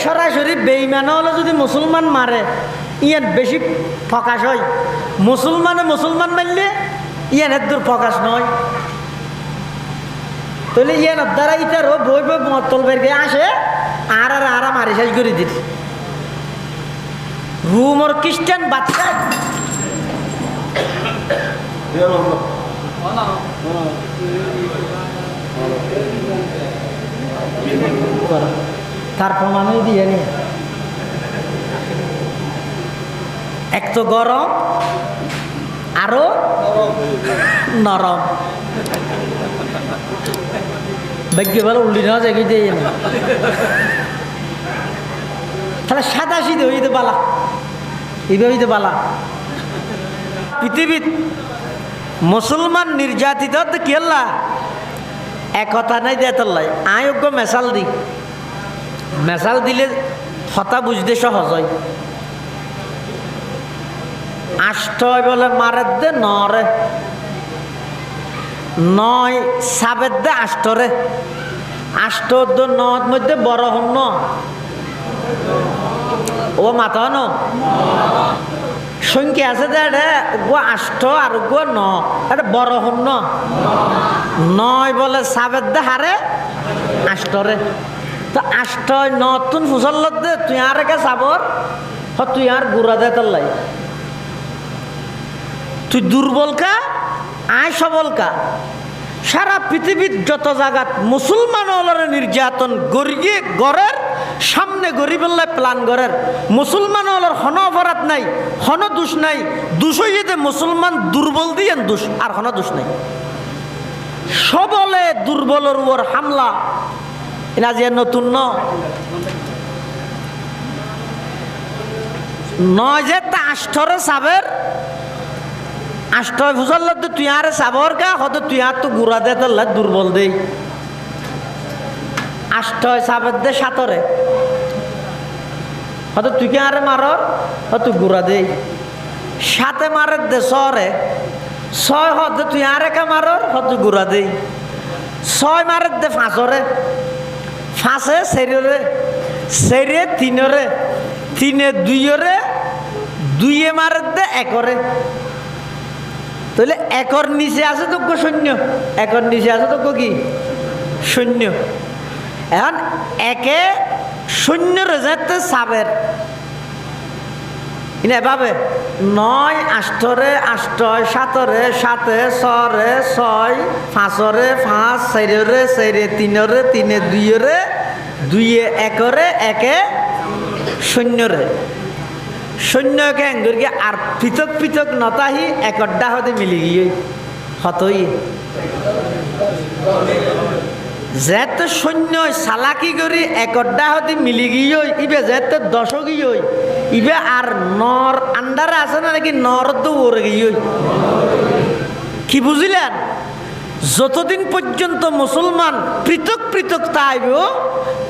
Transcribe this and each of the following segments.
সরাসরি বেঈমান হলে যদি মুসলমান মারে ইয়ান বেশি প্রকাশ হয়, মুসলমান মারলে ইয়ানের দূর প্রকাশ নয়। তাহলে ইয়ানের দ্বারা ইটারও বই বই মতল বের গিয়ে আসে আর মারি শেষ করে দিত। রুমর খ্রিস্টান বাচ্চা তার প্রমাণই দিয়ে নি। এক তো গরম আরো নরম, ভাগ্য ভালো উল্টি নেওয়া যায় দিয়ে তাহলে সাদা সিধে হইতে পালা এইভাবে হইতে পালা। পৃথিবীত মুসলমান নির্যাতিত কি আল্লাহ একথা নাই দেয়। আয়োগ্য মেশাল দি মেশাল দিলে হতা বুঝতে সহজ হয়। আষ্টয় বলে মারে দে নরে, নয় সাবের দে আষ্টরে, আষ্ট নদ মধ্যে বড় হন ও মাথা ন সংখ্যা আছে যে গো আষ্ট আর গো ন এটা বড় হন নয় বলে সাবের দে হারে আষ্টরে। তো আষ্টয় নতুন ফুসল দে তুই আর কে সাবর তুই আর গুড়া দে তোর লাই, তুই দুর্বল কা আয় সবল কা। সারা পৃথিবীর যত জায়গাত মুসলমান নির্যাতন গরিয়ে গড়ের সামনে গরিবেল্লাই প্লান গড়ের, মুসলমান হন অপরাধ নাই, হন দোষ নাই, দোষ হইতে মুসলমান দুর্বল দিয়ে দোষ আর হন দোষ নাই। সবলে দুর্বলের উপর হামলা এনা যে নতুন নয় যে তা আষ্টরে সাবের আষ্টয় ফুসল তুই আর সাবর গা হয়তো তুই আর তো গুড়া দে তোর দুর্বল দেই। আষ্টয় সাবের দে সাতরে হয়তো তুই কে আরে মারর হয়তো গুড়া দেই। সাতে মারের দে সরে ছয় হয়তো তুই আর একা মারর হয়তো গুড়া দেই। ছয় মারের দে ফাঁসরে, ফাঁসে সেরে সেরে তিনরে, তিনে দুইরে, দুইয়ে মারের দে একরে। তাহলে একর নিচে আছে তো শূন্য, একর নিচে আছে তো কি শূন্য। এখন একে শূন্য রেজাতে সাবের এভাবে নয় আষ্টরে আষ্টয়, সাতরে সাতে, ছরে ছয়, পাঁচরে পাঁচ, চাইরে চাইরে, তিনরে তিনে, দুইরে দুইয়ে, একরে একে, শূন্যরে শূন্যকে এঙ্গুরকে আর পৃথক পৃথক নতাহি একড্ডা হতে মিলি গিয়ে হতই যেতে সৈন্য সালাকি করি একড্ডা হতে মিলি গিয়ে ইবে যেতে দশক গিয়ে ইবে আর নর আন্ডারে আছে না নাকি নর তো ওরে গিয়ে কি বুঝিলেন? যতদিন পর্যন্ত মুসলমান পৃথক পৃথক তাইব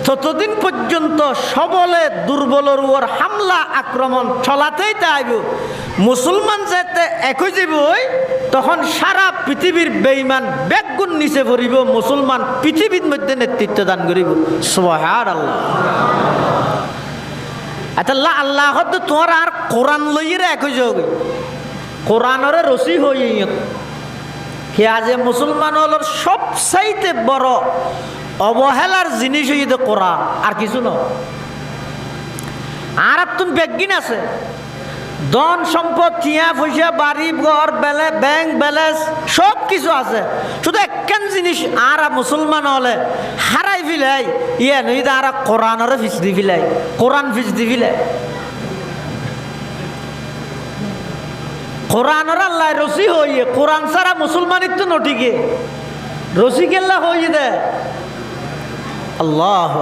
ততদিন পর্যন্ত সবলে দুর্বলের উপর হামলা আক্রমণ চলাতেই তাইব। মুসলমান যাতে একই যাব তখন সারা পৃথিবীর বেঈমান ব্যাগুণ নিচে পড়িব, মুসলমান পৃথিবীর মধ্যে নেতৃত্ব দান করিব। সুবহানাল্লাহ। আল্লাহ আল্লাহ তোমার আর কোরআন লইরে একই যোগ কোরআনরে রসি হই কে আজে মুসলমান হল সবচাইতে বড় অবহেলার জিনিস হইতে কোরআন আর কিছু ন। আর তুমি বেগিন আছে ধন সম্পদ টিয়া পয়সা বাড়ি ঘর ব্যাংক ব্যালেন্স সব কিছু আছে, শুধু একখান জিনিস আর মুসলমান হলে হারাই ফিলাই ইয়ে নই আর কোরআনরে ফিস দি ফিলাই, কোরআন ফিস দি ফিলাই। কোরআনর আল্লাহ রসি হইয়ে কোরআন ছাড়া মুসলমানির তো নটিকে রসি কেল্লা হইয়ে দে আল্লাহ।